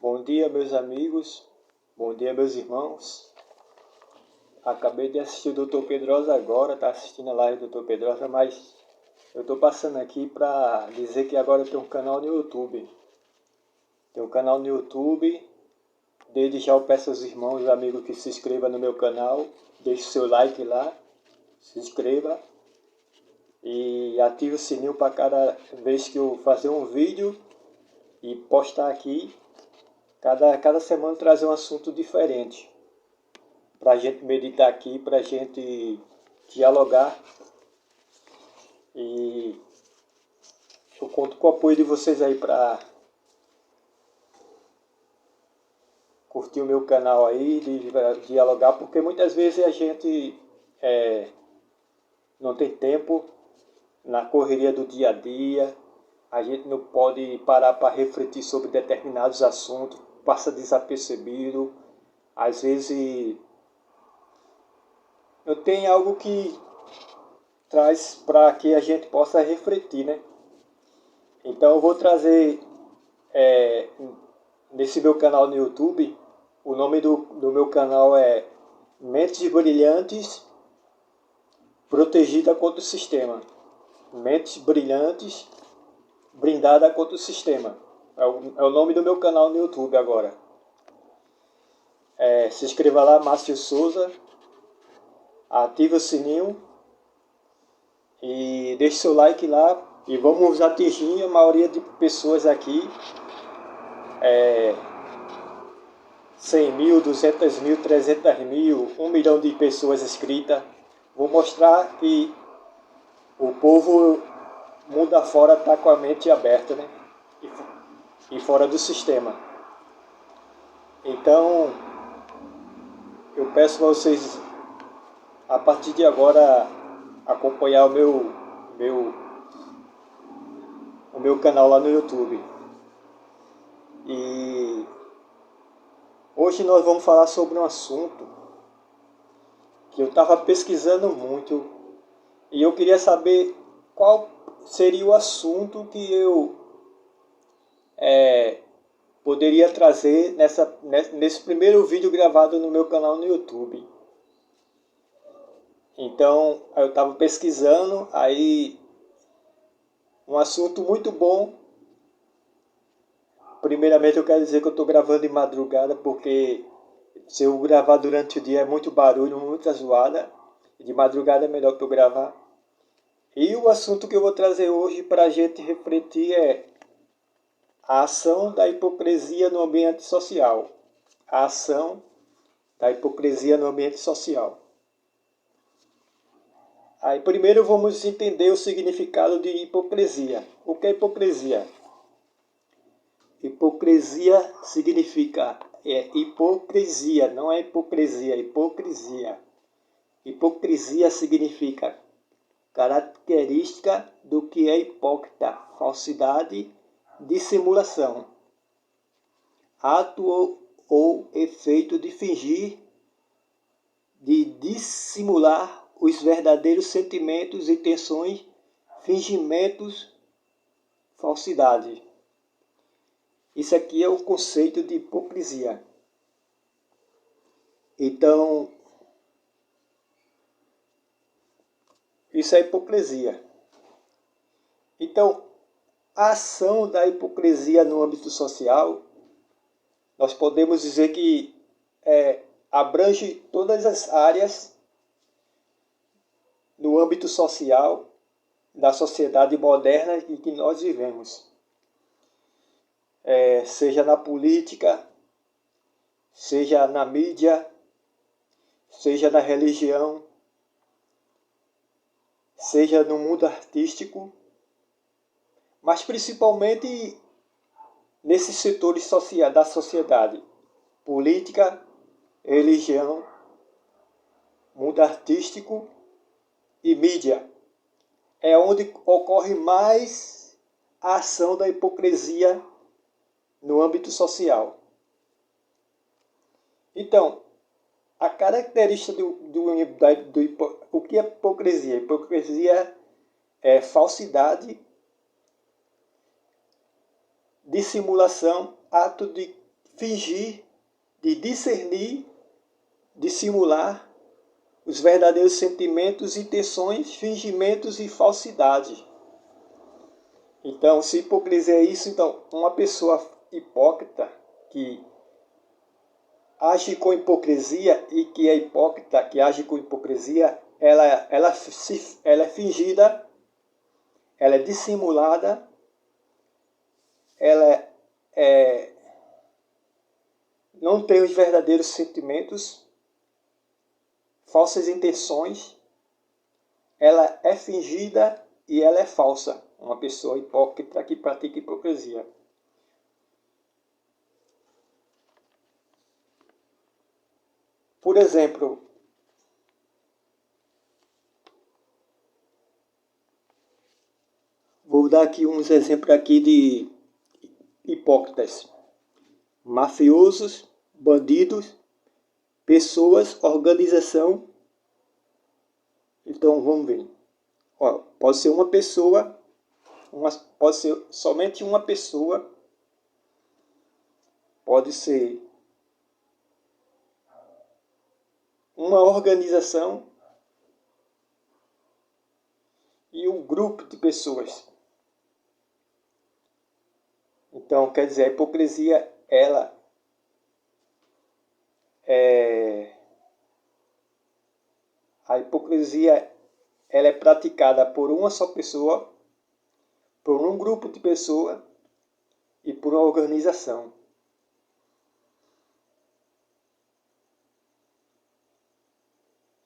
Bom dia, meus amigos. Bom dia, meus irmãos. Acabei de assistir o Dr. Pedrosa agora, tá assistindo a live do Dr. Pedrosa, mas eu tô passando aqui para dizer que agora eu tenho um canal no YouTube. Tenho um canal no YouTube. Desde já eu peço aos irmãos e amigos que se inscrevam no meu canal. Deixe o seu like lá, se inscreva e ative o sininho para cada vez que eu fazer um vídeo e postar aqui. Cada semana trazer um assunto diferente para a gente meditar aqui, para a gente dialogar. E eu conto com o apoio de vocês aí para curtir o meu canal aí, de dialogar, porque muitas vezes a gente não tem tempo na correria do dia a dia, a gente não pode parar para refletir sobre determinados assuntos, passa desapercebido, às vezes não tem algo que traz para que a gente possa refletir, né? Então eu vou trazer nesse meu canal no YouTube, o nome do meu canal é Mentes Brilhantes Protegida contra o Sistema. Mentes Brilhantes Brindada contra o Sistema. É o nome do meu canal no YouTube agora. Se inscreva lá, Márcio Souza. Ative o sininho. E deixe seu like lá. E vamos atingir a maioria de pessoas aqui. 100 mil, 200 mil, 300 mil, 1 milhão de pessoas inscritas. Vou mostrar que o povo mundo afora está com a mente aberta, né? E fora do sistema. Então, eu peço para vocês, a partir de agora, acompanhar o meu canal lá no YouTube. E hoje nós vamos falar sobre um assunto que eu estava pesquisando muito e eu queria saber qual seria o assunto que eu poderia trazer nesse primeiro vídeo gravado no meu canal no YouTube. Então eu estava pesquisando, aí um assunto muito bom. Primeiramente eu quero dizer que eu estou gravando de madrugada, porque se eu gravar durante o dia é muito barulho, muita zoada. De madrugada é melhor que eu gravar. E o assunto que eu vou trazer hoje para a gente refletir é a ação da hipocrisia no ambiente social. A ação da hipocrisia no ambiente social. Aí primeiro vamos entender o significado de hipocrisia. O que é hipocrisia? Hipocrisia significa hipocrisia, não é hipocrisia, é hipocrisia. Hipocrisia significa característica do que é hipócrita, falsidade, dissimulação, ato ou efeito de fingir, de dissimular os verdadeiros sentimentos, intenções, fingimentos, falsidade. Isso aqui é o conceito de hipocrisia. Então, isso é hipocrisia. Então, a ação da hipocrisia no âmbito social, nós podemos dizer que abrange todas as áreas no âmbito social da sociedade moderna em que nós vivemos. Seja na política, seja na mídia, seja na religião, seja no mundo artístico, mas principalmente nesses setores da sociedade: política, religião, mundo artístico e mídia. É onde ocorre mais a ação da hipocrisia no âmbito social. Então, a característica o que é hipocrisia? Hipocrisia é falsidade, dissimulação, ato de fingir, de discernir, de simular os verdadeiros sentimentos, intenções, fingimentos e falsidade. Então, se hipocrisia é isso, então uma pessoa hipócrita que age com hipocrisia e que é hipócrita, que age com hipocrisia, ela é fingida, ela é dissimulada, ela não tem os verdadeiros sentimentos, falsas intenções, ela é fingida e ela é falsa. Uma pessoa hipócrita que pratica hipocrisia. Por exemplo, vou dar aqui uns exemplos aqui de hipócritas. Mafiosos, bandidos, pessoas, organização. Então vamos ver. Ó, pode ser uma pessoa, pode ser somente uma pessoa, pode ser uma organização e um grupo de pessoas. Então, quer dizer, a hipocrisia, ela é praticada por uma só pessoa, por um grupo de pessoas e por uma organização.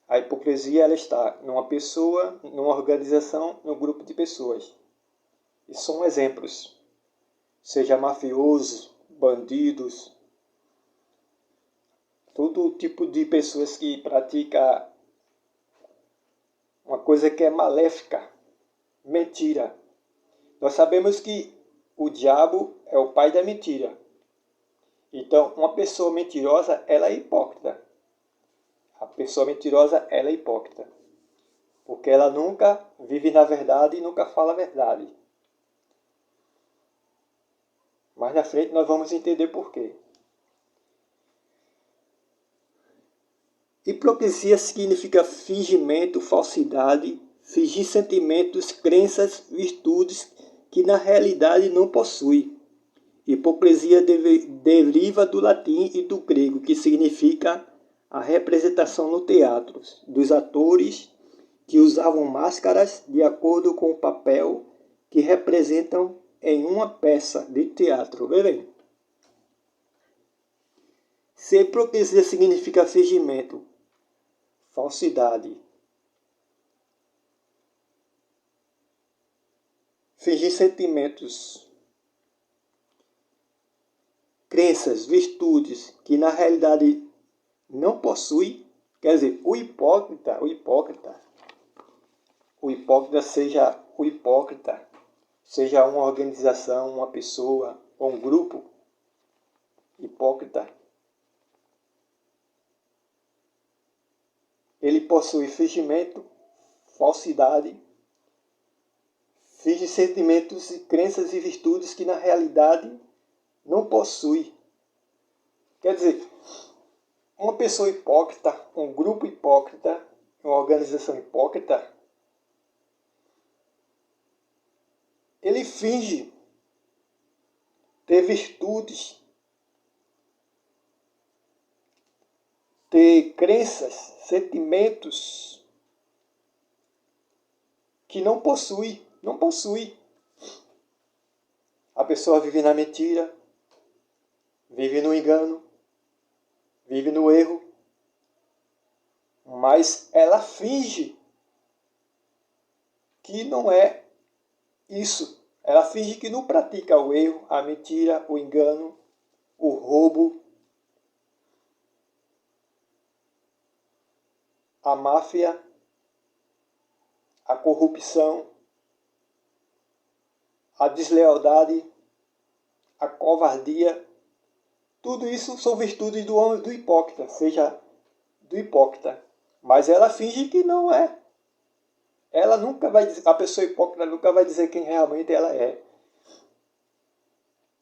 A hipocrisia ela está numa pessoa, numa organização, num grupo de pessoas. E são exemplos. Seja mafiosos, bandidos, todo tipo de pessoas que praticam uma coisa que é maléfica, mentira. Nós sabemos que o diabo é o pai da mentira. Então, uma pessoa mentirosa, ela é hipócrita. A pessoa mentirosa, ela é hipócrita. Porque ela nunca vive na verdade e nunca fala a verdade. Mais na frente nós vamos entender por quê. Hipocrisia significa fingimento, falsidade, fingir sentimentos, crenças, virtudes que na realidade não possui. Hipocrisia deriva do latim e do grego, que significa a representação no teatro dos atores que usavam máscaras de acordo com o papel que representam em uma peça de teatro. Beleza? Se hipocrisia significa fingimento, falsidade, fingir sentimentos, crenças, virtudes que na realidade não possui, quer dizer, o hipócrita seja uma organização, uma pessoa ou um grupo hipócrita, ele possui fingimento, falsidade, finge sentimentos e crenças e virtudes que na realidade não possui. Quer dizer, uma pessoa hipócrita, um grupo hipócrita, uma organização hipócrita, ele finge ter virtudes, ter crenças, sentimentos que não possui. A pessoa vive na mentira, vive no engano, vive no erro, mas ela finge que não é isso. Ela finge que não pratica o erro, a mentira, o engano, o roubo, a máfia, a corrupção, a deslealdade, a covardia. Tudo isso são virtudes do homem, do hipócrita, seja do hipócrita. Mas ela finge que não é. Ela nunca vai dizer, a pessoa hipócrita nunca vai dizer quem realmente ela é.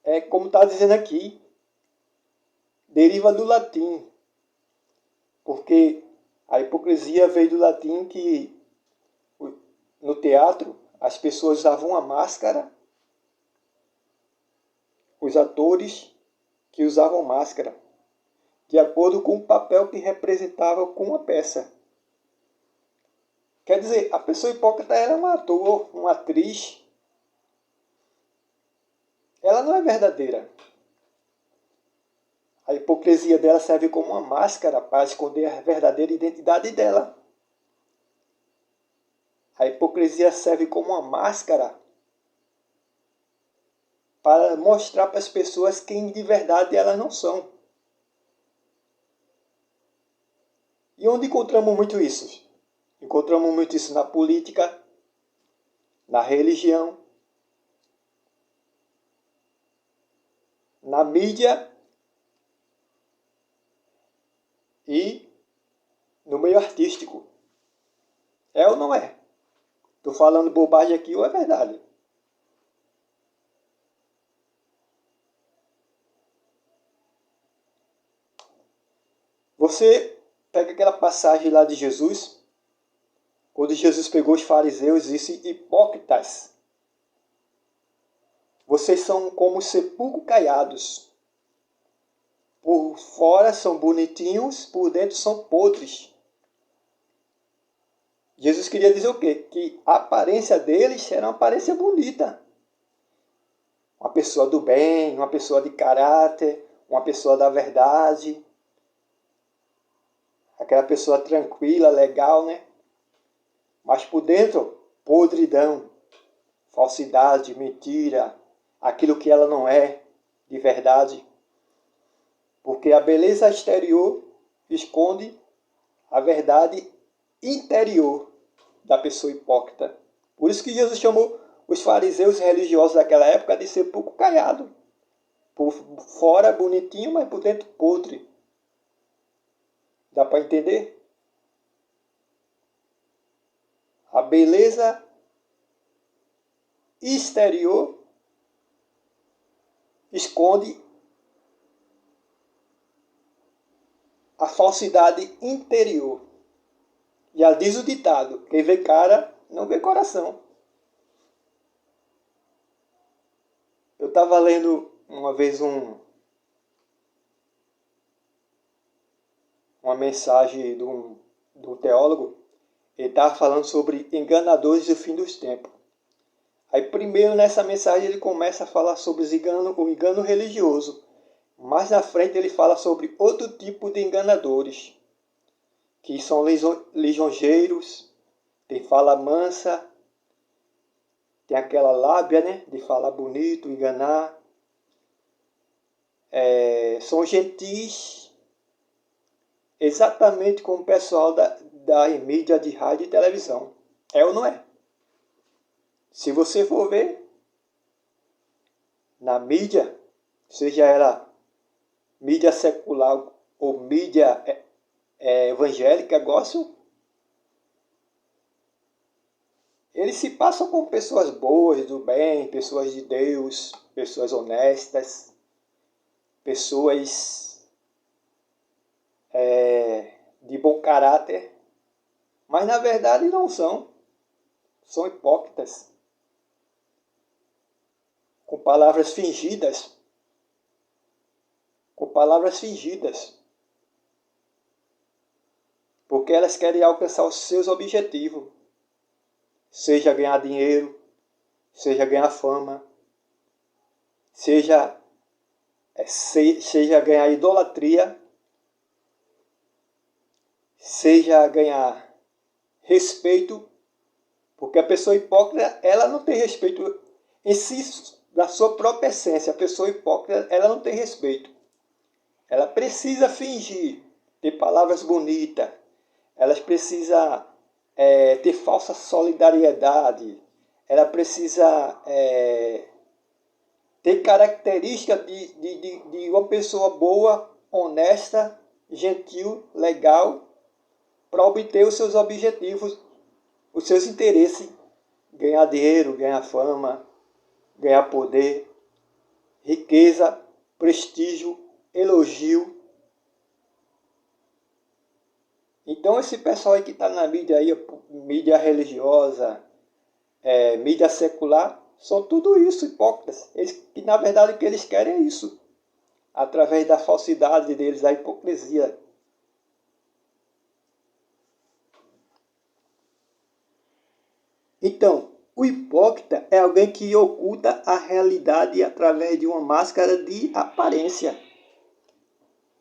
É como está dizendo aqui. deriva do latim, porque a hipocrisia veio do latim que no teatro as pessoas usavam uma máscara, os atores que usavam máscara, de acordo com o papel que representava com a peça. Quer dizer, a pessoa hipócrita era um ator, uma atriz. Ela não é verdadeira. A hipocrisia dela serve como uma máscara para esconder a verdadeira identidade dela. A hipocrisia serve como uma máscara para mostrar para as pessoas quem de verdade elas não são. E onde encontramos muito isso? Encontramos muito isso na política, na religião, na mídia e no meio artístico. É ou não é? Estou falando bobagem aqui ou é verdade? Você pega aquela passagem lá de Jesus, quando Jesus pegou os fariseus e disse: hipócritas, vocês são como sepulcros caiados. Por fora são bonitinhos, por dentro são podres. Jesus queria dizer o quê? Que a aparência deles era uma aparência bonita. Uma pessoa do bem, uma pessoa de caráter, uma pessoa da verdade. Aquela pessoa tranquila, legal, né? Mas por dentro, podridão, falsidade, mentira, aquilo que ela não é de verdade. Porque a beleza exterior esconde a verdade interior da pessoa hipócrita. Por isso que Jesus chamou os fariseus religiosos daquela época de sepulcro caiado. Por fora bonitinho, mas por dentro podre. Dá para entender? A beleza exterior esconde a falsidade interior. Já diz o ditado: quem vê cara não vê coração. Eu estava lendo uma vez uma mensagem de um teólogo. Ele estava falando sobre enganadores do fim dos tempos. Aí primeiro nessa mensagem ele começa a falar sobre o engano religioso. Mais na frente ele fala sobre outro tipo de enganadores, que são lisonjeiros, tem fala mansa, tem aquela lábia, né, de falar bonito, enganar. São gentis, exatamente como o pessoal da mídia de rádio e televisão. É ou não é? Se você for ver, na mídia, seja ela mídia secular ou mídia evangélica, gospel, eles se passam como pessoas boas, do bem, pessoas de Deus, pessoas honestas, pessoas de bom caráter, mas na verdade não são. São hipócritas, com palavras fingidas. Com palavras fingidas. Porque elas querem alcançar os seus objetivos. Seja ganhar dinheiro, seja ganhar fama, seja ganhar idolatria, seja ganhar respeito, porque a pessoa hipócrita, ela não tem respeito em si, da sua própria essência. A pessoa hipócrita, ela não tem respeito. Ela precisa fingir, ter palavras bonitas, ela precisa ter falsa solidariedade, ela precisa ter características de uma pessoa boa, honesta, gentil, legal, para obter os seus objetivos, os seus interesses, ganhar dinheiro, ganhar fama, ganhar poder, riqueza, prestígio, elogio, Então esse pessoal aí que está na mídia aí, mídia religiosa, mídia secular, são tudo isso, hipócritas. Que na verdade o que eles querem é isso. Através da falsidade deles, da hipocrisia. Então, o hipócrita é alguém que oculta a realidade através de uma máscara de aparência.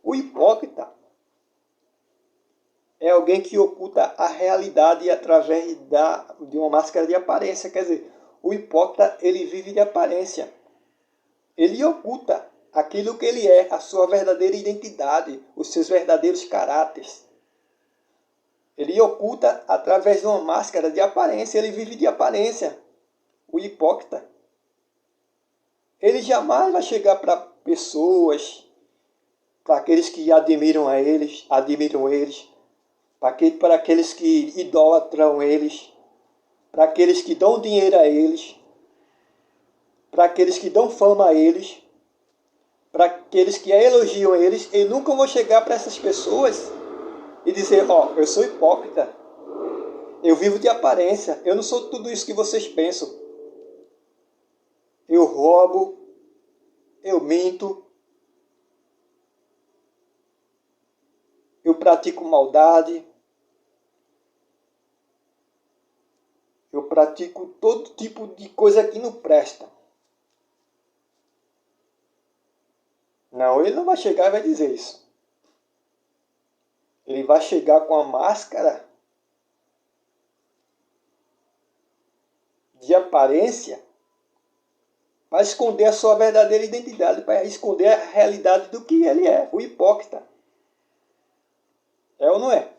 O hipócrita é alguém que oculta a realidade através de uma máscara de aparência. Quer dizer, o hipócrita, ele vive de aparência. Ele oculta aquilo que ele é, a sua verdadeira identidade, os seus verdadeiros caráteres. Ele oculta através de uma máscara de aparência, ele vive de aparência. O hipócrita. Ele jamais vai chegar para pessoas, para aqueles que admiram eles, para aqueles que idolatram eles, para aqueles que dão dinheiro a eles, para aqueles que dão fama a eles, para aqueles que elogiam eles. Eu nunca vou chegar para essas pessoas e dizer, eu sou hipócrita, eu vivo de aparência, eu não sou tudo isso que vocês pensam. Eu roubo, eu minto, eu pratico maldade, eu pratico todo tipo de coisa que não presta. Não, ele não vai chegar e vai dizer isso. Ele vai chegar com a máscara de aparência para esconder a sua verdadeira identidade, para esconder a realidade do que ele é, o hipócrita. É ou não é?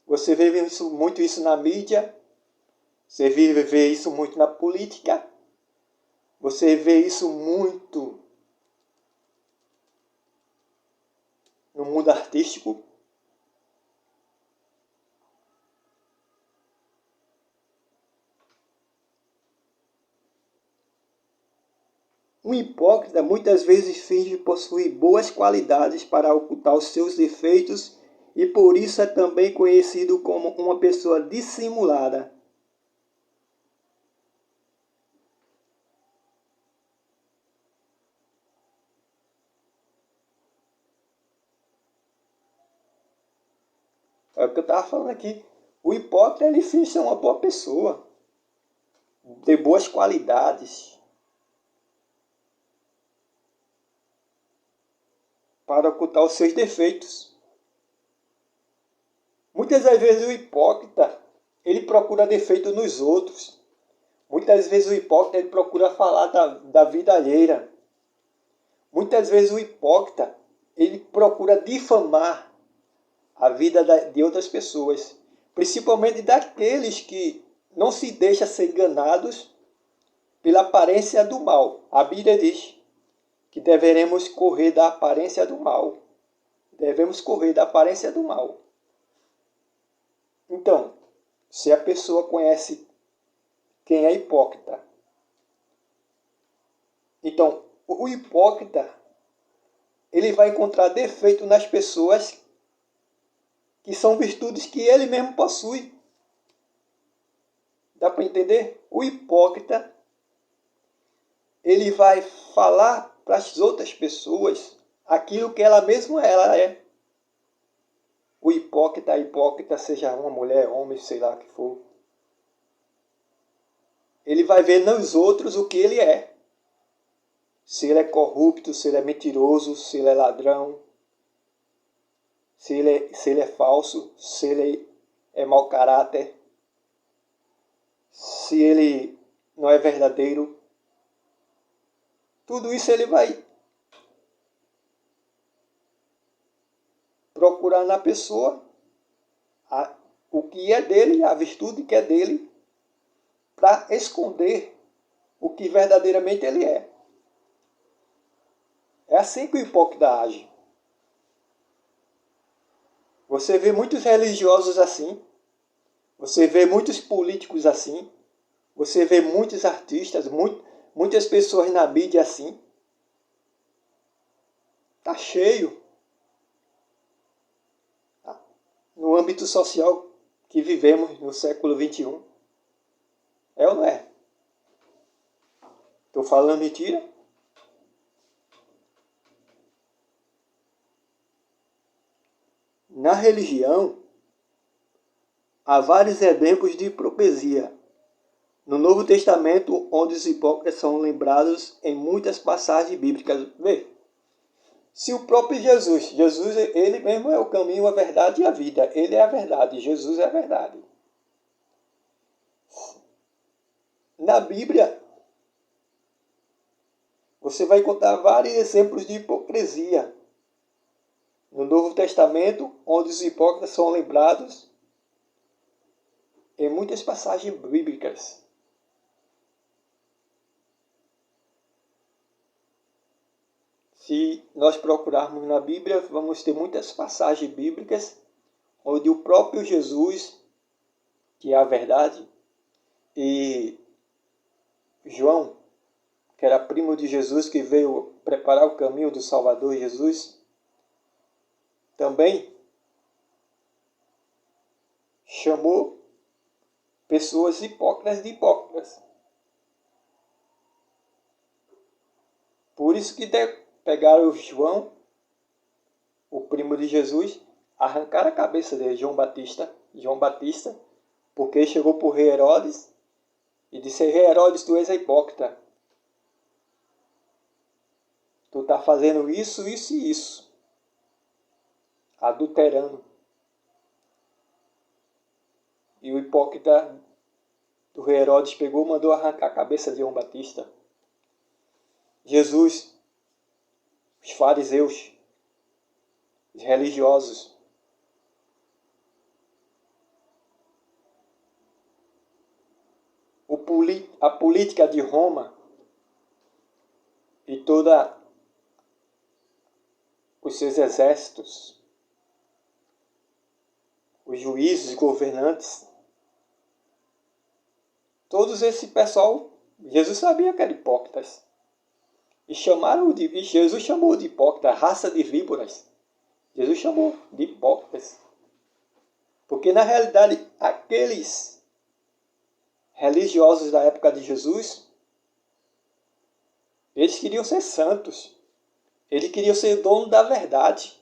Você vê muito isso na mídia, você vê isso muito na política, você vê isso muito no mundo artístico. Um hipócrita muitas vezes finge possuir boas qualidades para ocultar os seus defeitos e por isso é também conhecido como uma pessoa dissimulada. É o que eu estava falando aqui. O hipócrita, ele finge ser uma boa pessoa, ter boas qualidades, para ocultar os seus defeitos. Muitas das vezes o hipócrita, ele procura defeito nos outros. Muitas vezes o hipócrita, ele procura falar da vida alheia. Muitas vezes o hipócrita, ele procura difamar a vida de outras pessoas, principalmente daqueles que não se deixam ser enganados pela aparência do mal. A Bíblia diz que deveremos correr da aparência do mal. Devemos correr da aparência do mal. Então, se a pessoa conhece quem é hipócrita, então o hipócrita, ele vai encontrar defeito nas pessoas que são virtudes que ele mesmo possui. Dá para entender? O hipócrita, ele vai falar para as outras pessoas aquilo que ela mesma é. O hipócrita, a hipócrita, seja uma mulher, homem, sei lá o que for, ele vai ver nos outros o que ele é. Se ele é corrupto, se ele é mentiroso, se ele é ladrão, se ele é falso, se ele é mau caráter, se ele não é verdadeiro. Tudo isso ele vai procurar na pessoa o que é dele, a virtude que é dele, para esconder o que verdadeiramente ele é. É assim que o hipócrita age. Você vê muitos religiosos assim, você vê muitos políticos assim, você vê muitos artistas, muitas pessoas na mídia assim. Tá cheio. No âmbito social que vivemos no século XXI. É ou não é? Estou falando mentira? Na religião, há vários exemplos de hipocrisia. No Novo Testamento, onde os hipócritas são lembrados em muitas passagens bíblicas. Vê, se o próprio Jesus, ele mesmo é o caminho, a verdade e a vida. Ele é a verdade, Jesus é a verdade. Na Bíblia, você vai encontrar vários exemplos de hipocrisia. No Novo Testamento, onde os hipócritas são lembrados em muitas passagens bíblicas. Se nós procurarmos na Bíblia, vamos ter muitas passagens bíblicas onde o próprio Jesus, que é a verdade, e João, que era primo de Jesus, que veio preparar o caminho do Salvador Jesus, também chamou pessoas hipócritas de hipócritas. Por isso que pegaram João, o primo de Jesus, arrancaram a cabeça dele, João Batista, porque ele chegou para o rei Herodes e disse: Rei Herodes, tu és hipócrita. Tu está fazendo isso, isso e isso. Adulterando. E o hipócrita do rei Herodes pegou e mandou arrancar a cabeça de João Batista. Jesus, os fariseus, os religiosos, a política de Roma e toda os seus exércitos, os juízes, os governantes, todos esse pessoal, Jesus sabia que eram hipócritas. E Jesus chamou de hipócrita, raça de víboras. Jesus chamou de hipócritas. Porque na realidade, aqueles religiosos da época de Jesus, eles queriam ser santos. Eles queriam ser dono da verdade.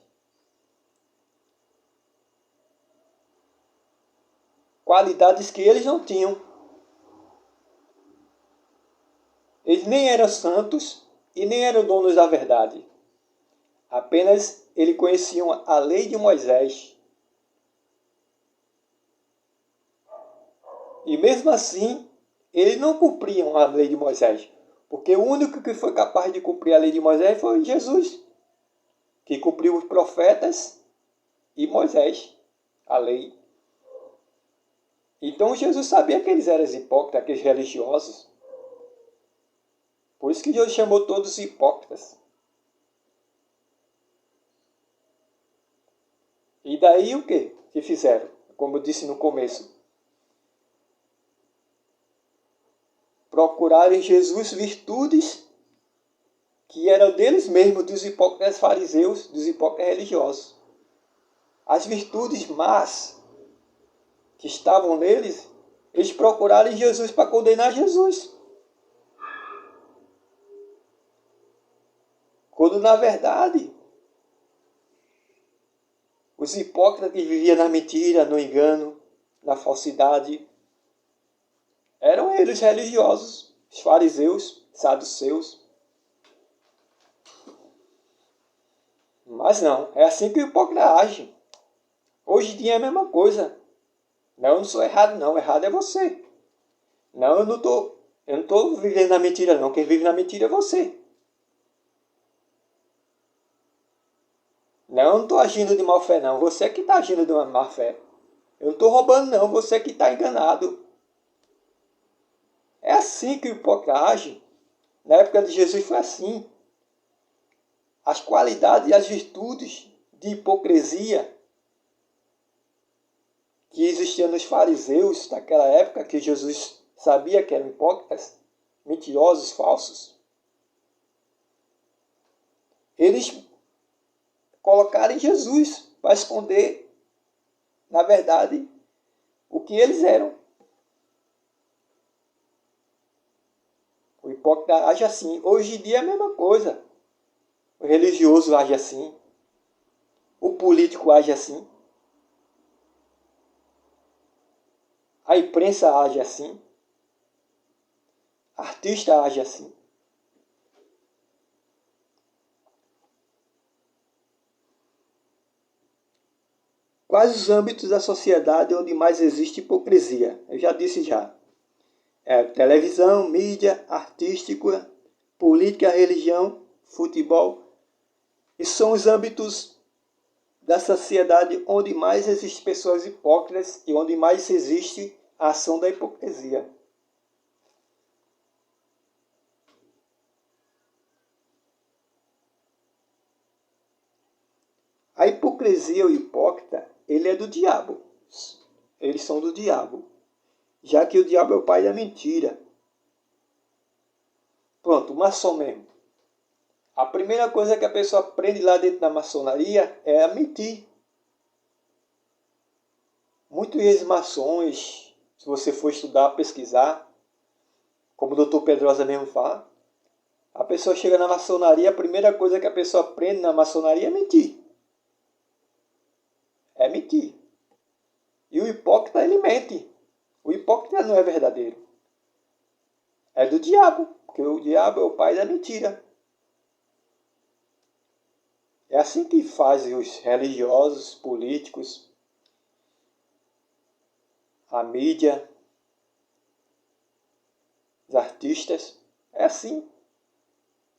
Qualidades que eles não tinham. Eles nem eram santos e nem eram donos da verdade. Apenas eles conheciam a lei de Moisés. E mesmo assim, eles não cumpriam a lei de Moisés. Porque o único que foi capaz de cumprir a lei de Moisés foi Jesus, que cumpriu os profetas e Moisés, a lei. Então Jesus sabia que eles eram hipócritas, aqueles religiosos. Por isso que Deus chamou todos hipócritas. E daí o que fizeram? Como eu disse no começo. Procuraram em Jesus virtudes que eram deles mesmos, dos hipócritas fariseus, dos hipócritas religiosos. As virtudes más que estavam neles, eles procuraram em Jesus para condenar Jesus. Quando, na verdade, os hipócritas que viviam na mentira, no engano, na falsidade, eram eles religiosos, os fariseus, saduceus. Mas não, é assim que o hipócrita age. Hoje em dia é a mesma coisa. Não, eu não sou errado não, errado é você. Não, eu não estou vivendo na mentira não, quem vive na mentira é você. Não, eu não estou agindo de má fé não, você que está agindo de uma má fé. Eu não estou roubando não, você que está enganado. É assim que o hipócrita age. Na época de Jesus foi assim. As qualidades e as virtudes de hipocrisia que existiam nos fariseus daquela época, que Jesus sabia que eram hipócritas, mentirosos, falsos, eles colocaram em Jesus para esconder na verdade, o que eles eram. O hipócrita age assim. Hoje em dia é a mesma coisa. O religioso age assim. O político age assim. A imprensa age assim. A artista age assim. Quais os âmbitos da sociedade onde mais existe hipocrisia? Eu já disse já. Televisão, mídia, artística, política, religião, futebol. E são os âmbitos da sociedade onde mais existem pessoas hipócritas e onde mais existe a ação da hipocrisia. A hipocrisia e o hipócrita, ele é do diabo. Eles são do diabo. Já que o diabo é o pai da mentira. Pronto, o maçom mesmo. A primeira coisa que a pessoa aprende lá dentro da maçonaria é a mentir. Muitos ex-maçons, se você for estudar, pesquisar, como o doutor Pedrosa mesmo fala, a pessoa chega na maçonaria, a primeira coisa que a pessoa aprende na maçonaria é mentir. É mentir. E o hipócrita, ele mente. O hipócrita não é verdadeiro. É do diabo, porque o diabo é o pai da mentira. É assim que fazem os religiosos, políticos, a mídia, os artistas. É assim.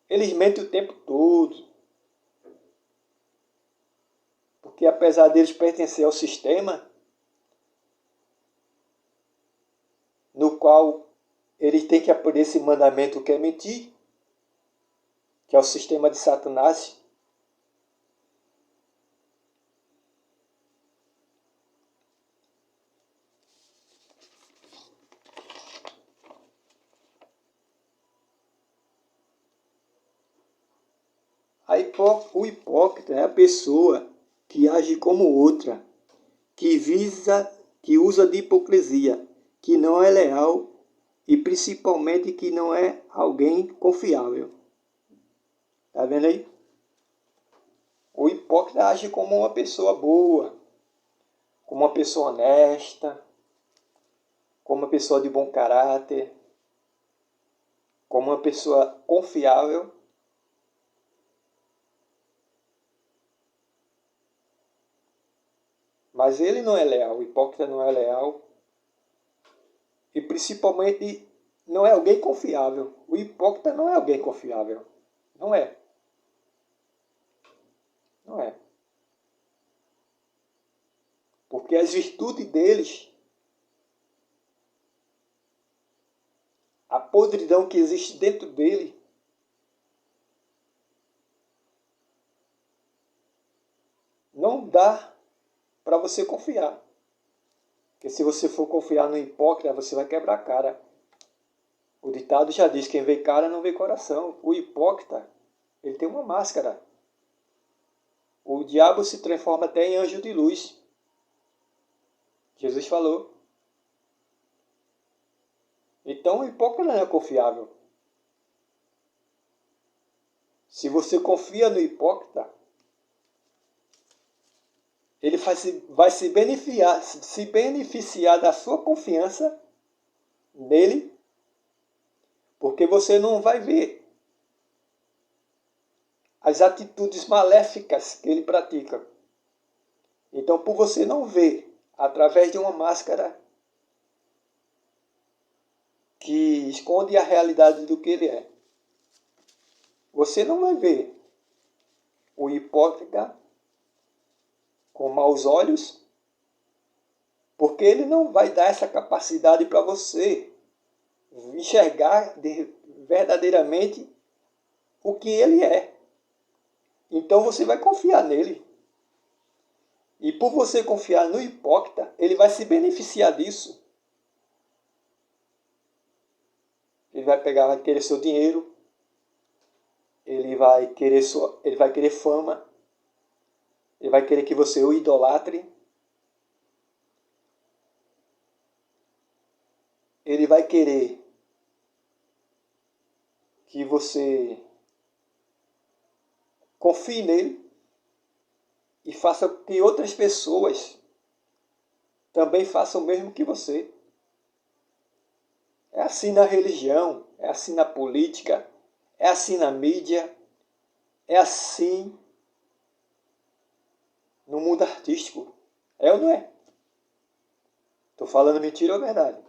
Eles mentem o tempo todo. Porque apesar deles pertencer ao sistema, no qual eles têm que aprender esse mandamento que é mentir, que é o sistema de Satanás. O hipócrita é a pessoa que age como outra, que usa de hipocrisia, que não é leal e principalmente que não é alguém confiável. Tá vendo aí? O hipócrita age como uma pessoa boa, como uma pessoa honesta, como uma pessoa de bom caráter, como uma pessoa confiável. Mas ele não é leal, o hipócrita não é leal. E principalmente não é alguém confiável. O hipócrita não é alguém confiável. Não é. Não é. Porque as virtudes deles, a podridão que existe dentro dele, não dá para você confiar. Porque se você for confiar no hipócrita, você vai quebrar a cara. O ditado já diz, quem vê cara não vê coração. O hipócrita, ele tem uma máscara. O diabo se transforma até em anjo de luz. Jesus falou. Então o hipócrita não é confiável. Se você confia no hipócrita, ele vai se beneficiar da sua confiança nele, porque você não vai ver as atitudes maléficas que ele pratica. Então, por você não ver através de uma máscara que esconde a realidade do que ele é, você não vai ver o hipócrita com maus olhos, porque ele não vai dar essa capacidade para você enxergar verdadeiramente o que ele é. Então você vai confiar nele. E por você confiar no hipócrita, ele vai se beneficiar disso. Ele vai querer seu dinheiro, ele vai querer fama, ele vai querer que você o idolatre. ele vai querer que você confie nele e faça que outras pessoas também façam o mesmo que você. É assim na religião, é assim na política, é assim na mídia, é assim no mundo artístico. É ou não é? Estou falando mentira ou verdade?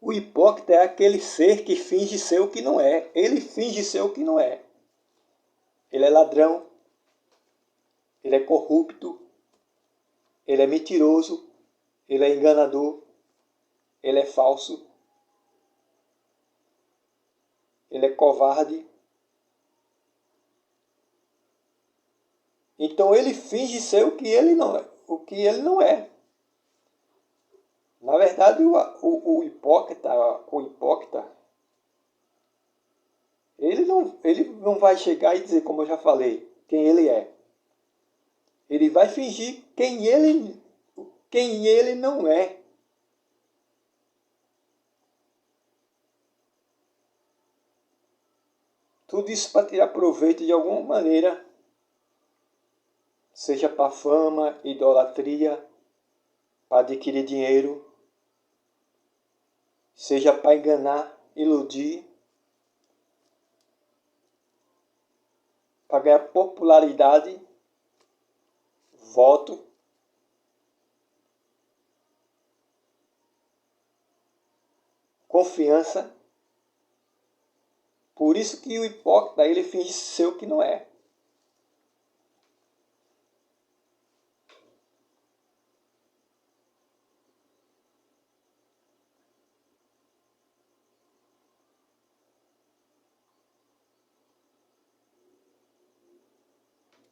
O hipócrita é aquele ser que finge ser o que não é. Ele finge ser o que não é. Ele é ladrão, ele é corrupto, ele é mentiroso, ele é enganador, ele é falso, ele é covarde. Então ele finge ser o que ele não é. O que ele não é. Na verdade, o hipócrita, ele não vai chegar e dizer, como eu já falei, quem ele é. Ele vai fingir quem ele não é. Tudo isso para tirar proveito de alguma maneira, seja para fama, idolatria, para adquirir dinheiro, seja para enganar, iludir, para ganhar popularidade, voto. Confiança. Por isso que o hipócrita, ele finge ser o que não é.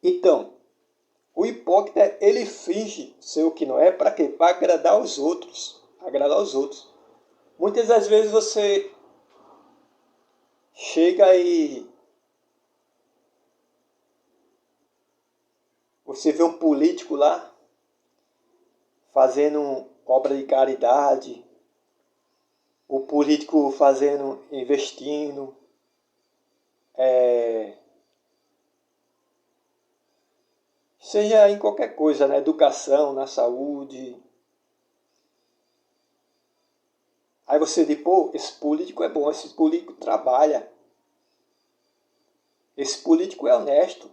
Então, o hipócrita, ele finge ser o que não é para quê? Para agradar os outros. Agradar os outros. Muitas das vezes você chega e você vê um político lá fazendo obra de caridade, o político fazendo, investindo, seja em qualquer coisa, na educação, na saúde. Aí você diz, pô, esse político é bom, esse político trabalha, esse político é honesto,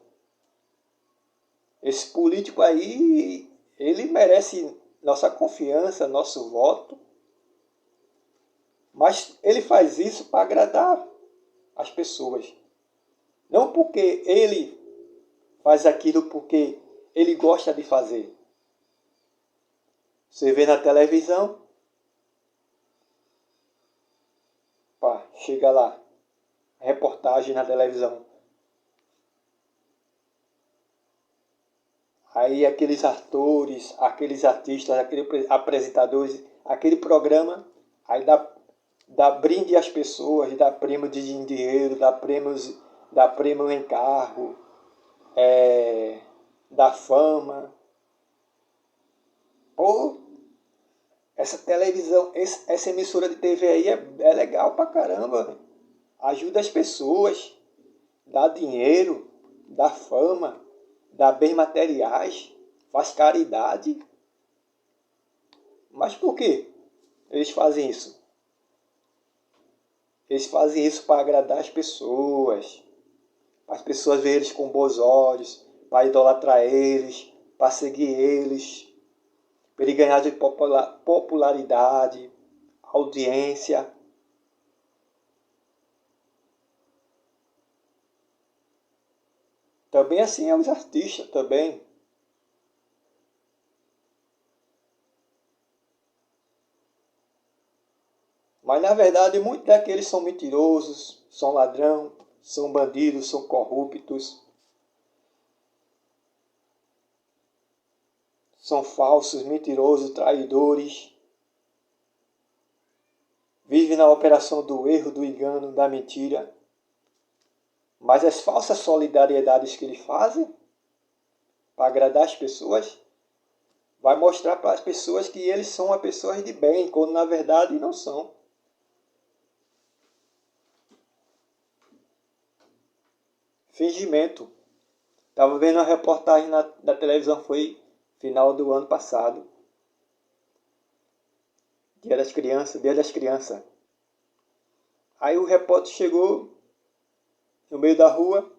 esse político aí, ele merece nossa confiança, nosso voto. Mas ele faz isso para agradar as pessoas. Não porque ele faz aquilo porque ele gosta de fazer. Você vê na televisão, pá, chega lá, reportagem na televisão. Aí aqueles atores, aqueles artistas, aqueles apresentadores, aquele programa, aí dá brinde às pessoas, dá prêmio de dinheiro, dá prêmio em carro, dá fama. Pô, essa televisão, essa emissora de TV aí é legal pra caramba. Ajuda as pessoas, dá dinheiro, dá fama, dá bens materiais, faz caridade. Mas por quê eles fazem isso? Eles fazem isso para agradar as pessoas verem eles com bons olhos, para idolatrar eles, para seguir eles, para ele ganhar de popularidade, audiência. Também assim é os artistas também. Mas na verdade muitos daqueles são mentirosos, são ladrão, são bandidos, são corruptos, são falsos, mentirosos, traidores. vive na operação do erro, do engano, da mentira. Mas as falsas solidariedades que eles fazem para agradar as pessoas vai mostrar para as pessoas que eles são uma pessoas de bem, quando na verdade não são. Fingimento. Estava vendo uma reportagem na televisão, foi final do ano passado. Dia das Crianças, Dia das Crianças. Aí o repórter chegou no meio da rua,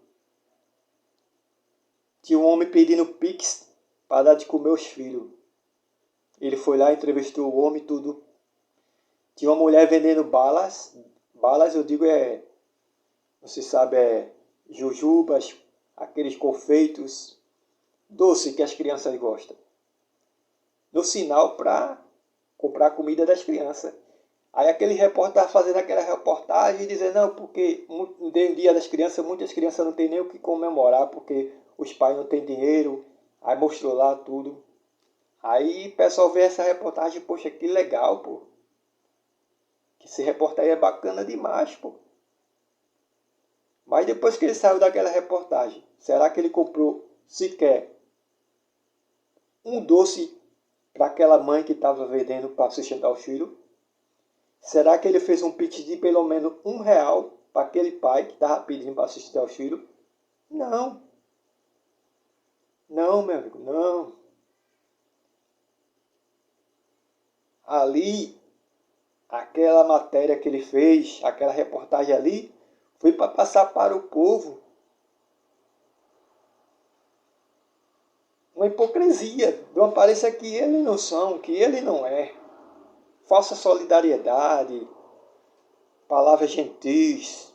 tinha um homem pedindo pix para dar de comer os filhos. Ele foi lá, entrevistou o homem e tudo. Tinha uma mulher vendendo balas. Balas, eu digo, você sabe, jujubas, aqueles confeitos, doce que as crianças gostam. No sinal para comprar a comida das crianças. Aí aquele repórter estava fazendo aquela reportagem e dizendo, não, porque no dia das crianças, muitas crianças não têm nem o que comemorar, porque os pais não têm dinheiro. Aí mostrou lá tudo. Aí o pessoal vê essa reportagem, poxa, que legal, pô. Que esse reportagem é bacana demais, pô. Mas depois que ele saiu daquela reportagem, será que ele comprou sequer um doce para aquela mãe que estava vendendo para sustentar o filho? Será que ele fez um pix de pelo menos R$ 1 para aquele pai que estava pedindo para sustentar o filho? Não. Não, meu amigo, não. Ali, aquela matéria que ele fez, aquela reportagem ali, foi para passar para o povo uma hipocrisia, de uma aparência que ele não são, que ele não é. Falsa solidariedade, palavras gentis.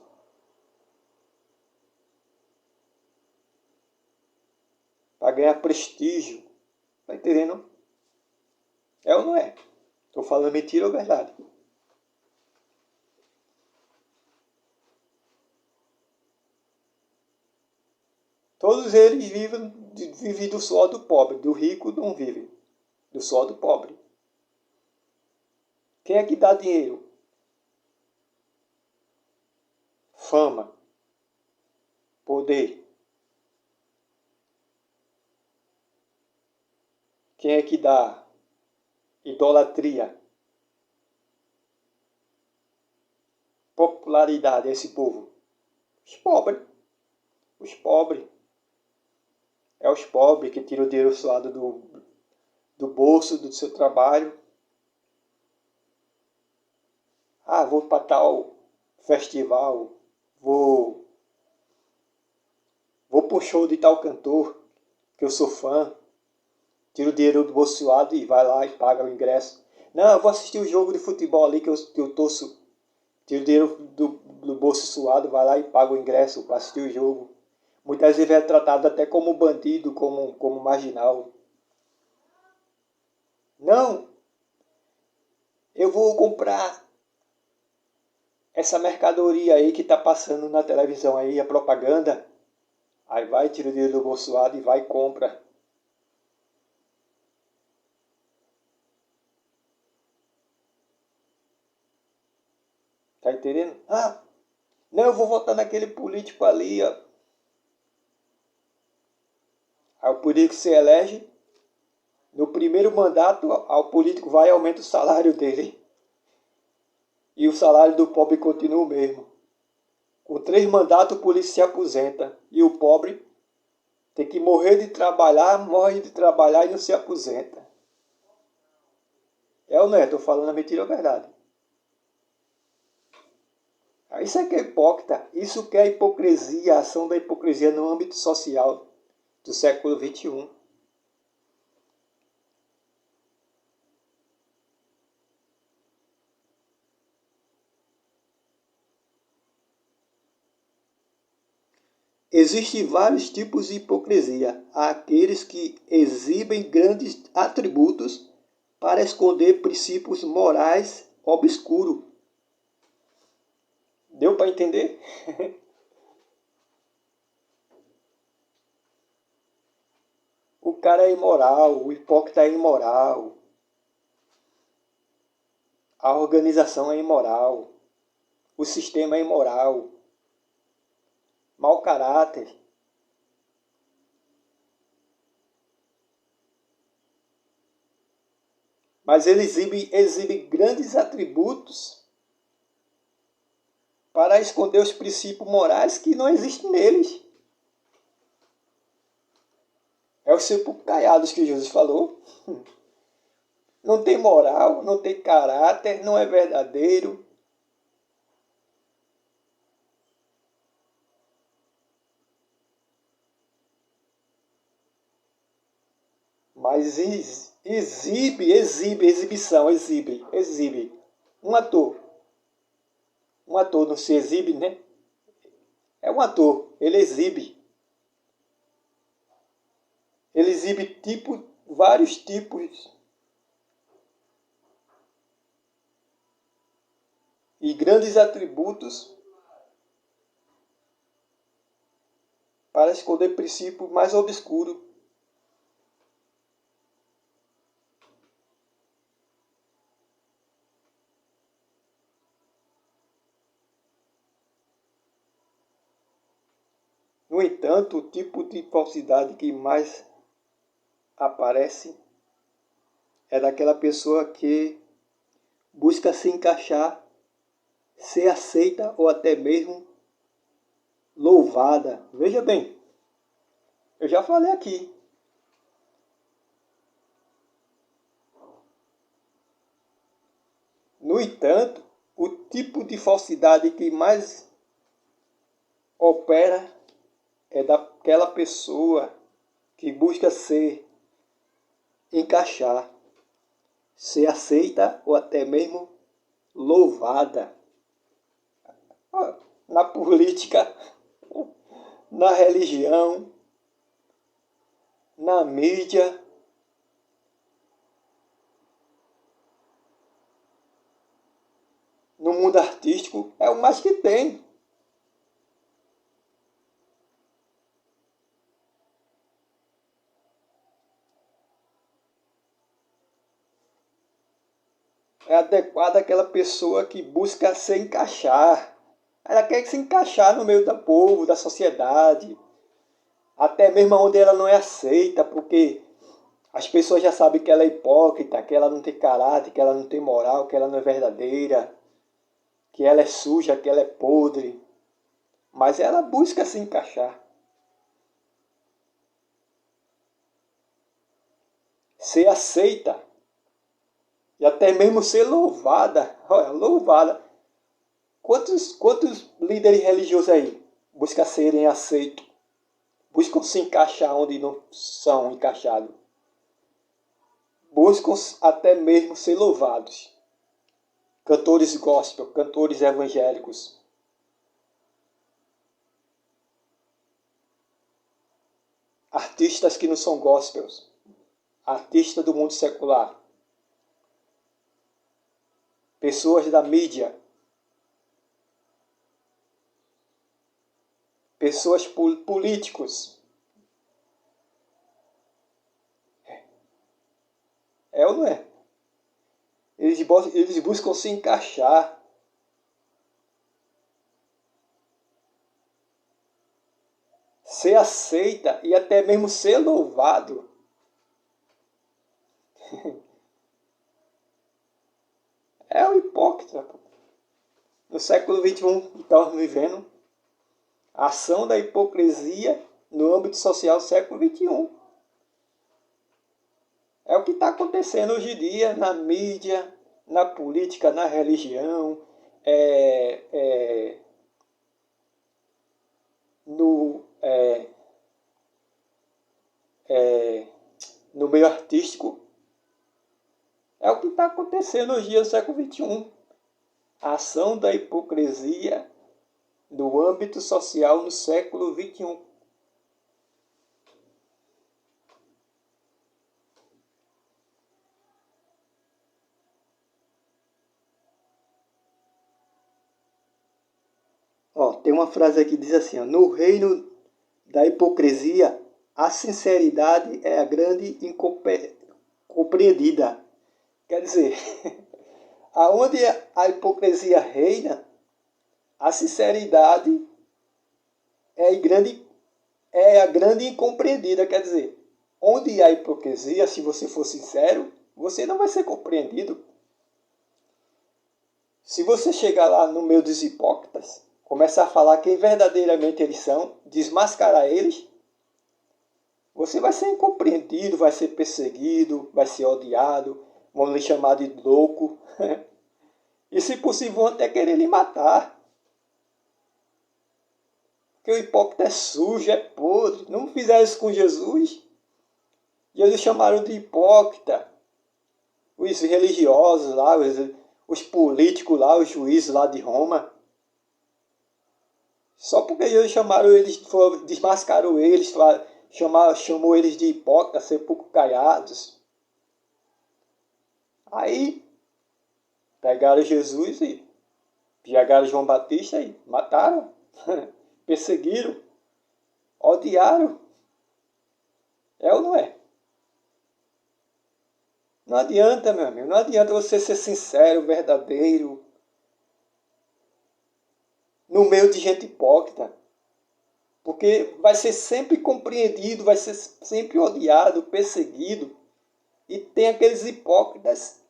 Para ganhar prestígio. Tá entendendo? É ou não é? Estou falando mentira ou verdade? Todos eles vivem do suor do pobre. Do rico não vive. Do suor do pobre. Quem é que dá dinheiro? Fama. Poder. Quem é que dá idolatria? Popularidade a esse povo? Os pobres. Os pobres. É os pobres que tiram o dinheiro suado do bolso, do seu trabalho. Ah, vou para tal festival. Vou pro show de tal cantor, que eu sou fã. Tira o dinheiro do bolso suado e vai lá e paga o ingresso. Não, eu vou assistir o jogo de futebol ali que eu torço. Tira o dinheiro do bolso suado, vai lá e paga o ingresso para assistir o jogo. Muitas vezes é tratado até como bandido, como marginal. Não, eu vou comprar essa mercadoria aí que está passando na televisão aí, a propaganda. Aí vai, tira o dinheiro do bolso suado e vai e compra. Tá entendendo? Ah, não, eu vou votar naquele político ali, ó. Aí o político se elege, no primeiro mandato, o político vai e aumenta o salário dele. E o salário do pobre continua o mesmo. Com 3 mandatos, o político se aposenta. E o pobre tem que morrer de trabalhar, morre de trabalhar e não se aposenta. É ou não é? Estou falando a mentira ou a verdade? Isso é que é hipócrita. Isso que é hipocrisia, a ação da hipocrisia no âmbito social do século XXI. Existem vários tipos de hipocrisia. Há aqueles que exibem grandes atributos para esconder princípios morais obscuros. Deu para entender? O cara é imoral, o hipócrita é imoral. a organização é imoral, o sistema é imoral, mau caráter. Mas ele exibe grandes atributos para esconder os princípios morais que não existem neles. É os sepulcros caiados que Jesus falou. Não tem moral, não tem caráter, não é verdadeiro. Mas exibe. Um ator. Um ator não se exibe, né? É um ator, ele exibe. Ele exibe vários tipos e grandes atributos para esconder princípios mais obscuros. No entanto, o tipo de falsidade que mais aparece é daquela pessoa que busca se encaixar, ser aceita ou até mesmo louvada. Veja bem, eu já falei aqui. No entanto, o tipo de falsidade que mais opera é daquela pessoa que busca encaixar, ser aceita ou até mesmo louvada. Na política, na religião, na mídia, no mundo artístico, é o mais que tem. É adequada aquela pessoa que busca se encaixar. Ela quer se encaixar no meio do povo, da sociedade, até mesmo onde ela não é aceita, porque as pessoas já sabem que ela é hipócrita, que ela não tem caráter, que ela não tem moral, que ela não é verdadeira, que ela é suja, que ela é podre. Mas ela busca se encaixar. Ser aceita e até mesmo ser louvada. Olha, louvada. Quantos líderes religiosos aí buscam serem aceitos? Buscam se encaixar onde não são encaixados. Buscam até mesmo ser louvados. Cantores gospel, cantores evangélicos. Artistas que não são gospels. Artistas do mundo secular. Pessoas da mídia. Pessoas políticos. É ou não é? Eles buscam se encaixar. Ser aceita e até mesmo ser louvado. É o hipócrita. No século XXI que estamos vivendo, a ação da hipocrisia no âmbito social do século XXI. É o que está acontecendo hoje em dia na mídia, na política, na religião, no, no meio artístico. É o que está acontecendo hoje em dia no século XXI. A ação da hipocrisia no âmbito social no século XXI. Ó, tem uma frase aqui que diz assim, ó, no reino da hipocrisia, a sinceridade é a grande incompreendida. Quer dizer, aonde a hipocrisia reina, a sinceridade é a grande incompreendida. Quer dizer, onde há hipocrisia, se você for sincero, você não vai ser compreendido. Se você chegar lá no meio dos hipócritas, começar a falar quem verdadeiramente eles são, desmascarar eles, você vai ser incompreendido, vai ser perseguido, vai ser odiado, vão lhe chamar de louco. E se possível vão até querer lhe matar. Porque o hipócrita é sujo, é podre. Não fizeram isso com Jesus. E eles chamaram de hipócrita. Os religiosos lá, os políticos lá, os juízes lá de Roma. Só porque eles chamaram eles, desmascarou eles, chamou eles de hipócritas, sepulcro caiados. Aí pegaram Jesus e pegaram João Batista e mataram, perseguiram, odiaram. É ou não é? Não adianta, meu amigo, não adianta você ser sincero, verdadeiro, no meio de gente hipócrita. Porque vai ser sempre compreendido, vai ser sempre odiado, perseguido. E tem aqueles hipócritas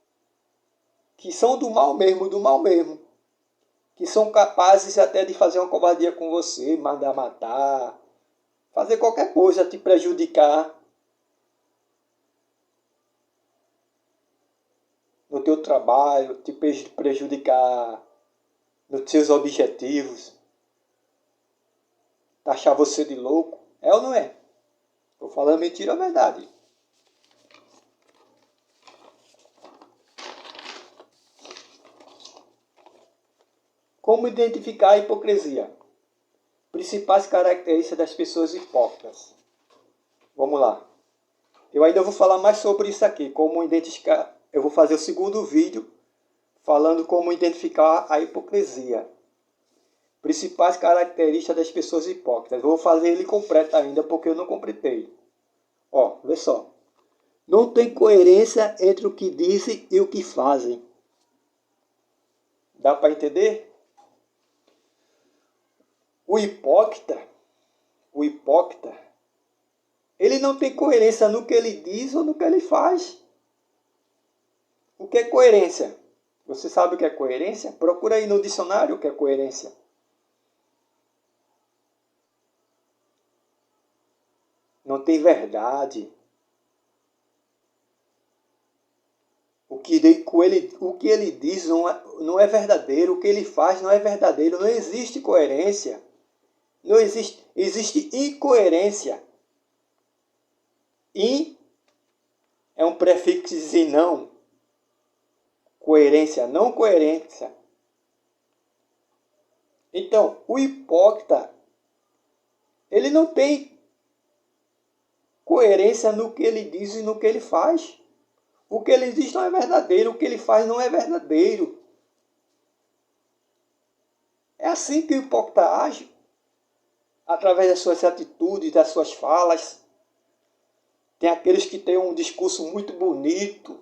que são do mal mesmo, que são capazes até de fazer uma covardia com você, mandar matar, fazer qualquer coisa, te prejudicar no teu trabalho, te prejudicar nos seus objetivos, taxar você de louco. É ou não é? Estou falando mentira ou verdade? Como identificar a hipocrisia? Principais características das pessoas hipócritas. Vamos lá. Eu ainda vou falar mais sobre isso aqui, como identificar. Eu vou fazer o segundo vídeo falando como identificar a hipocrisia. Principais características das pessoas hipócritas. Eu vou fazer ele completo ainda porque eu não completei. Ó, vê só. Não tem coerência entre o que dizem e o que fazem. Dá para entender? O hipócrita, ele não tem coerência no que ele diz ou no que ele faz. O que é coerência? Você sabe o que é coerência? Procura aí no dicionário o que é coerência. Não tem verdade. O que ele diz não é verdadeiro, o que ele faz não é verdadeiro, não existe coerência. Não existe incoerência. In é um prefixo de dizer não. Coerência, não coerência. Então, o hipócrita, ele não tem coerência no que ele diz e no que ele faz. O que ele diz não é verdadeiro, o que ele faz não é verdadeiro. É assim que o hipócrita age, através das suas atitudes, das suas falas. Tem aqueles que têm um discurso muito bonito,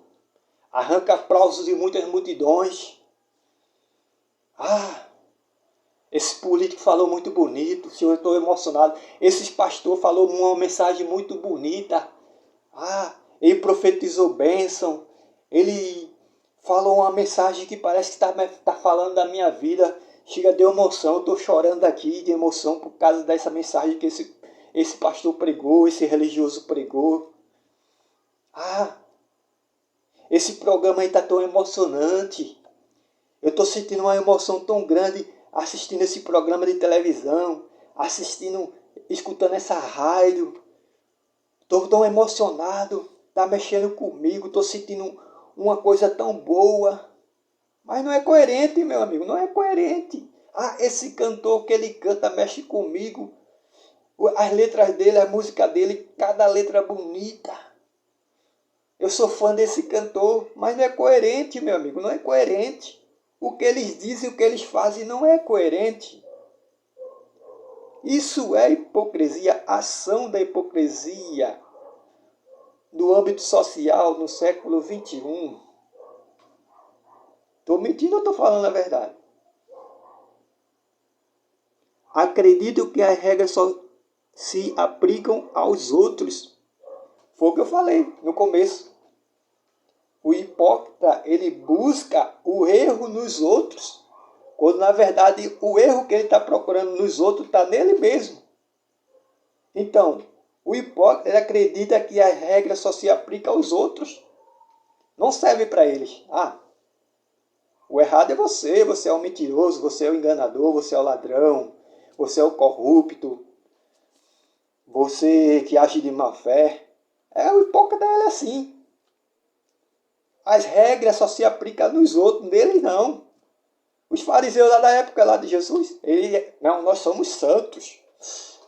arranca aplausos de muitas multidões. Ah, esse político falou muito bonito, senhor, eu estou emocionado. Esse pastor falou uma mensagem muito bonita. Ah, ele profetizou bênção. Ele falou uma mensagem que parece que está falando da minha vida. Chega de emoção, eu estou chorando aqui de emoção por causa dessa mensagem que esse pastor pregou, esse religioso pregou. Ah, esse programa aí está tão emocionante. Eu estou sentindo uma emoção tão grande assistindo esse programa de televisão, escutando essa rádio. Estou tão emocionado, está mexendo comigo, estou sentindo uma coisa tão boa. Mas não é coerente, meu amigo, não é coerente. Ah, esse cantor que ele canta mexe comigo. As letras dele, a música dele, cada letra bonita. Eu sou fã desse cantor, mas não é coerente, meu amigo, não é coerente. O que eles dizem e o que eles fazem não é coerente. Isso é hipocrisia, ação da hipocrisia no âmbito social no século XXI. Estou mentindo ou estou falando a verdade? Acredito que as regras só se aplicam aos outros. Foi o que eu falei no começo. O hipócrita, ele busca o erro nos outros, quando na verdade o erro que ele está procurando nos outros está nele mesmo. Então, o hipócrita, ele acredita que a regra só se aplica aos outros. Não serve para eles. O errado é você, você é o mentiroso, você é o enganador, você é o ladrão, você é o corrupto, você que age de má fé. O hipócrita é assim. As regras só se aplicam nos outros, neles não. Os fariseus lá da época lá de Jesus, não, nós somos santos.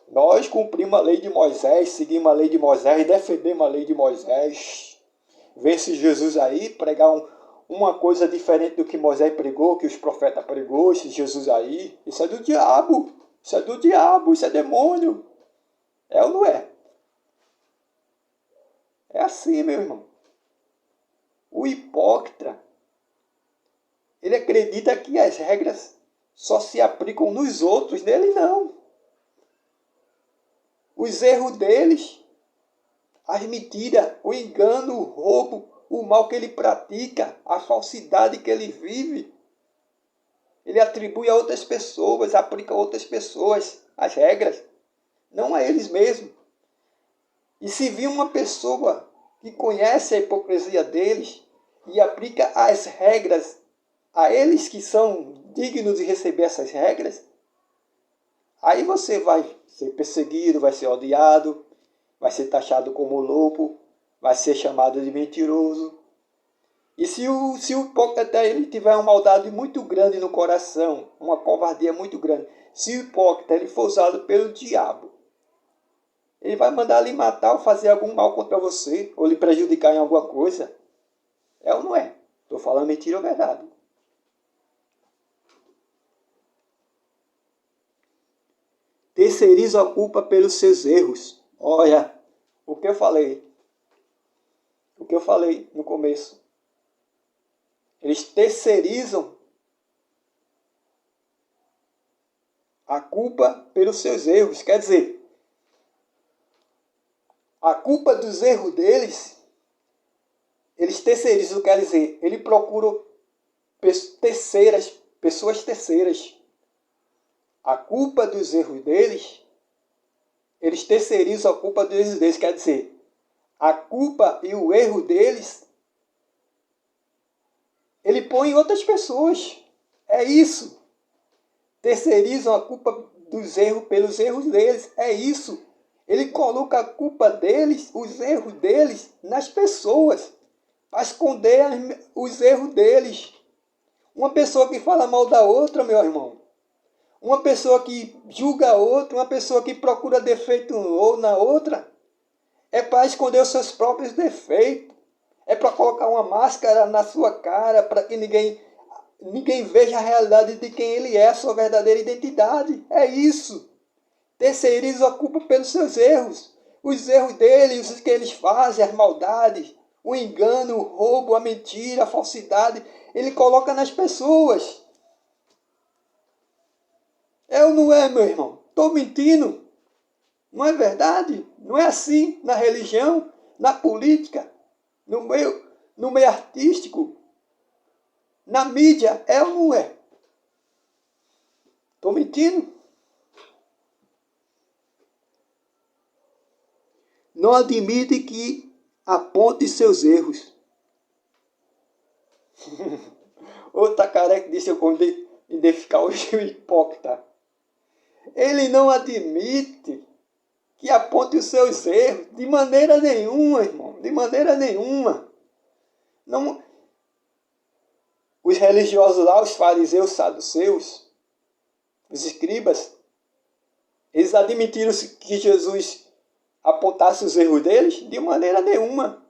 Nós cumprimos a lei de Moisés, seguimos a lei de Moisés, defendemos a lei de Moisés. Vê se Jesus aí pregar uma coisa diferente do que Moisés pregou, que os profetas pregou, esse Jesus aí. Isso é do diabo, isso é do diabo, isso é demônio. É ou não é? É assim, meu irmão. O hipócrita, ele acredita que as regras só se aplicam nos outros, nele não. Os erros deles, as mentiras, o engano, o roubo, o mal que ele pratica, a falsidade que ele vive, ele atribui a outras pessoas, aplica a outras pessoas as regras, não a eles mesmos. E se vir uma pessoa que conhece a hipocrisia deles e aplica as regras a eles que são dignos de receber essas regras, aí você vai ser perseguido, vai ser odiado, vai ser taxado como louco, vai ser chamado de mentiroso. E se o hipócrita ele tiver uma maldade muito grande no coração, uma covardia muito grande, se o hipócrita ele for usado pelo diabo, ele vai mandar lhe matar ou fazer algum mal contra você, ou lhe prejudicar em alguma coisa. É ou não é? Estou falando mentira ou verdade? Terceiriza a culpa pelos seus erros. Olha, o que eu falei no começo. Eles terceirizam a culpa pelos seus erros. Quer dizer, a culpa dos erros deles, eles terceirizam, quer dizer, ele procura pessoas terceiras. A culpa dos erros deles, eles terceirizam a culpa dos erros deles. Quer dizer, a culpa e o erro deles, ele põe em outras pessoas. É isso. Terceirizam a culpa dos erros pelos erros deles. É isso. Ele coloca a culpa deles, os erros deles, nas pessoas, para esconder os erros deles. Uma pessoa que fala mal da outra, meu irmão, uma pessoa que julga a outra, uma pessoa que procura defeito na outra, é para esconder os seus próprios defeitos. É para colocar uma máscara na sua cara, para que ninguém veja a realidade de quem ele é, a sua verdadeira identidade. É isso. Terceiriza a culpa pelos seus erros. Os erros deles, os que eles fazem, as maldades, o engano, o roubo, a mentira, a falsidade, ele coloca nas pessoas. É ou não é, meu irmão? Estou mentindo? Não é verdade? Não é assim na religião, na política, no meio artístico, na mídia. É ou não é? Estou mentindo? Não admite que aponte seus erros. Outra careca disse eu quando identificar o hipócrita. Ele não admite que aponte os seus erros de maneira nenhuma, irmão. De maneira nenhuma. Não. Os religiosos lá, os fariseus, saduceus, os escribas, eles admitiram que Jesus apontasse os erros deles? De maneira nenhuma.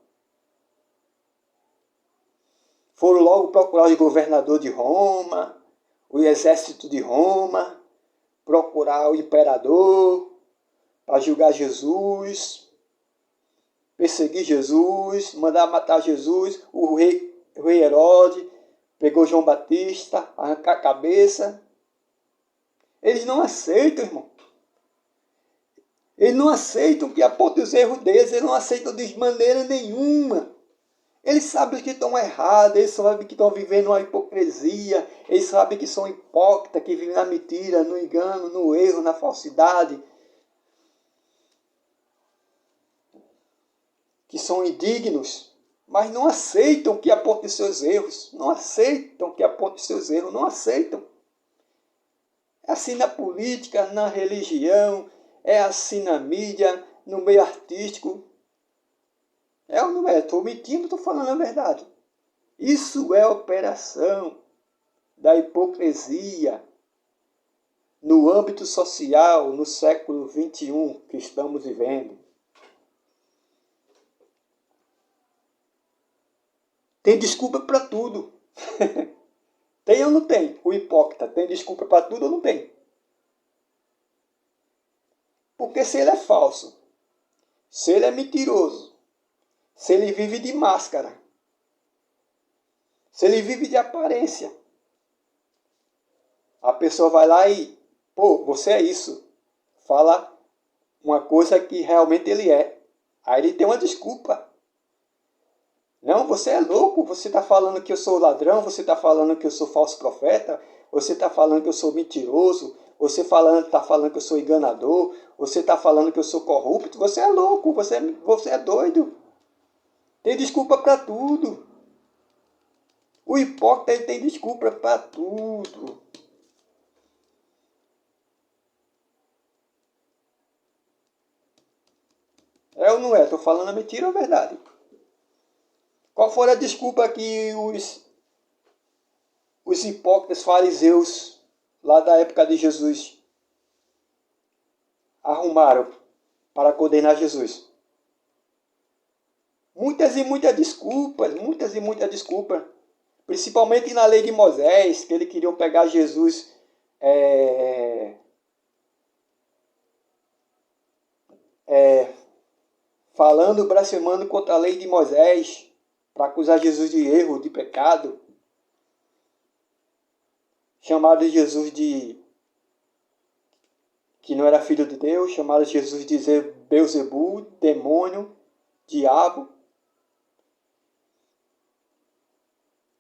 Foram logo procurar o governador de Roma, o exército de Roma, procurar o imperador para julgar Jesus, perseguir Jesus, mandar matar Jesus, o rei Herodes, pegou João Batista, arrancar a cabeça. Eles não aceitam, irmão. Eles não aceitam que aponte os erros deles, eles não aceitam de maneira nenhuma. Eles sabem que estão errados, eles sabem que estão vivendo uma hipocrisia, eles sabem que são hipócritas, que vivem na mentira, no engano, no erro, na falsidade, que são indignos, mas não aceitam que aponte seus erros, não aceitam que aponte seus erros, não aceitam. É assim na política, na religião, é assim na mídia, no meio artístico. É ou não é? Estou mentindo, estou falando a verdade. Isso é operação da hipocrisia no âmbito social, no século XXI que estamos vivendo. Tem desculpa para tudo. Tem ou não tem? O hipócrita tem desculpa para tudo ou não tem? Porque se ele é falso, se ele é mentiroso, se ele vive de máscara, se ele vive de aparência, a pessoa vai lá e, pô, você é isso. Fala uma coisa que realmente ele é. Aí ele tem uma desculpa. Não, você é louco, você está falando que eu sou ladrão, você está falando que eu sou falso profeta, você está falando que eu sou mentiroso, você está falando que eu sou enganador, você está falando que eu sou corrupto, você é louco, você é doido. Tem desculpa para tudo. O hipócrita ele tem desculpa para tudo. É ou não é? Estou falando a mentira ou a verdade? Qual foi a desculpa que os hipócritas fariseus, lá da época de Jesus, arrumaram para condenar Jesus? Muitas e muitas desculpas, principalmente na lei de Moisés, que eles queriam pegar Jesus falando, blasfemando contra a lei de Moisés, para acusar Jesus de erro, de pecado. Chamaram Jesus de que não era filho de Deus, chamaram Jesus de Beelzebul, demônio, diabo.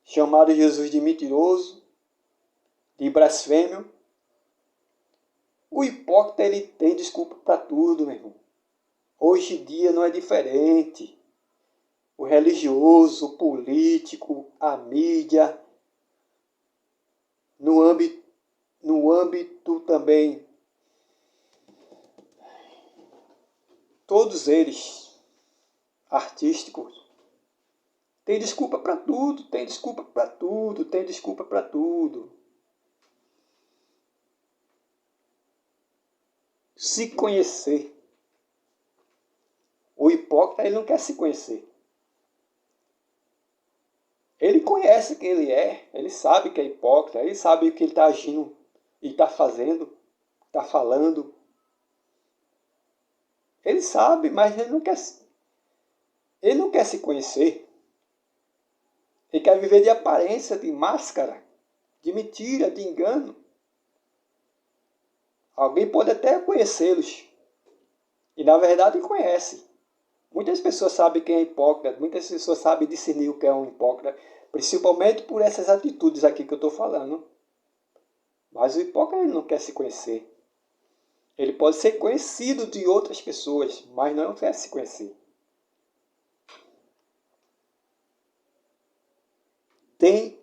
Chamaram Jesus de mentiroso, de blasfêmio. O hipócrita ele tem desculpa para tudo, meu irmão. Hoje em dia não é diferente. O religioso, o político, a mídia, no âmbito também, todos eles, artísticos, tem desculpa para tudo, tem desculpa para tudo, tem desculpa para tudo. Se conhecer. O hipócrita ele não quer se conhecer. Ele conhece quem ele é, ele sabe que é hipócrita, ele sabe o que ele está agindo e está fazendo, está falando. Ele sabe, mas ele não quer se conhecer. Ele quer viver de aparência, de máscara, de mentira, de engano. Alguém pode até conhecê-los. E na verdade conhece. Muitas pessoas sabem quem é hipócrita, muitas pessoas sabem discernir o que é um hipócrita, principalmente por essas atitudes aqui que eu estou falando. Mas o hipócrita ele não quer se conhecer. Ele pode ser conhecido de outras pessoas, mas não quer se conhecer. Tem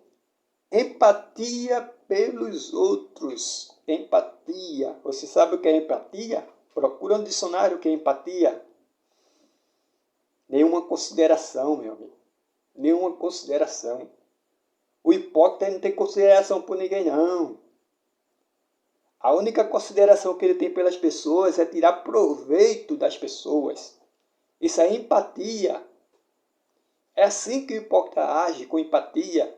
empatia pelos outros. Empatia. Você sabe o que é empatia? Procura um dicionário o que é empatia. Nenhuma consideração, meu amigo. Nenhuma consideração. O hipócrita não tem consideração por ninguém, não. A única consideração que ele tem pelas pessoas é tirar proveito das pessoas. Isso é empatia. É assim que o hipócrita age, com empatia.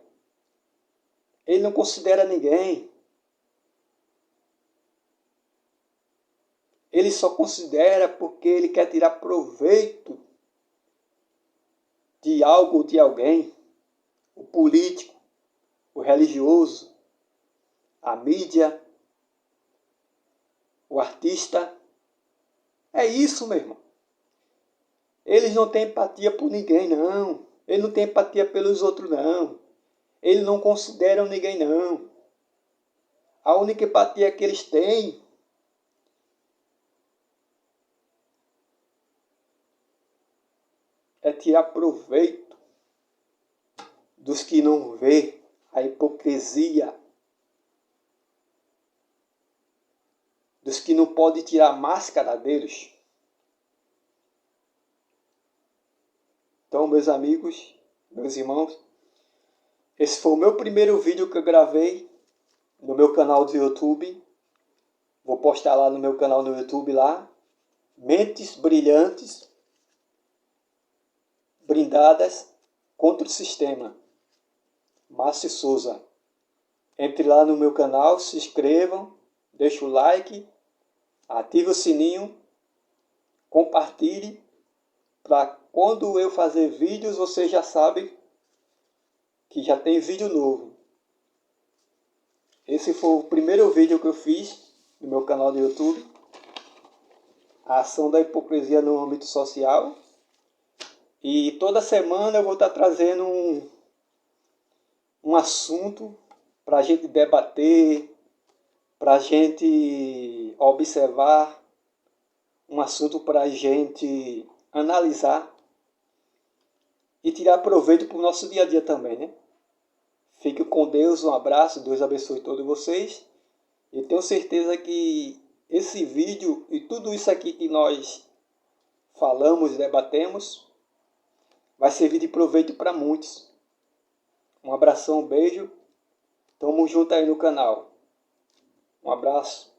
Ele não considera ninguém. Ele só considera porque ele quer tirar proveito de algo ou de alguém. O político. o religioso, a mídia, o artista. É isso, meu irmão. Eles não têm empatia por ninguém, não. Eles não têm empatia pelos outros, não. Eles não consideram ninguém, não. A única empatia que eles têm é tirar proveito dos que não vê a hipocrisia, dos que não podem tirar a máscara deles. Então, meus amigos, meus irmãos, esse foi o meu primeiro vídeo que eu gravei no meu canal do YouTube. Vou postar lá no meu canal no YouTube lá. Mentes brilhantes, brindadas contra o sistema. Márcio Souza. Entre lá no meu canal, se inscrevam, deixe o like, ative o sininho, compartilhe, para quando eu fazer vídeos, você já sabe que já tem vídeo novo. Esse foi o primeiro vídeo que eu fiz no meu canal do YouTube. A ação da hipocrisia no âmbito social. E toda semana eu vou estar trazendo um assunto para a gente debater, para a gente observar, um assunto para a gente analisar e tirar proveito para o nosso dia a dia também, né? Fique com Deus, um abraço, Deus abençoe todos vocês. E tenho certeza que esse vídeo e tudo isso aqui que nós falamos e debatemos vai servir de proveito para muitos. Um abração, um beijo. Tamo junto aí no canal. Um abraço.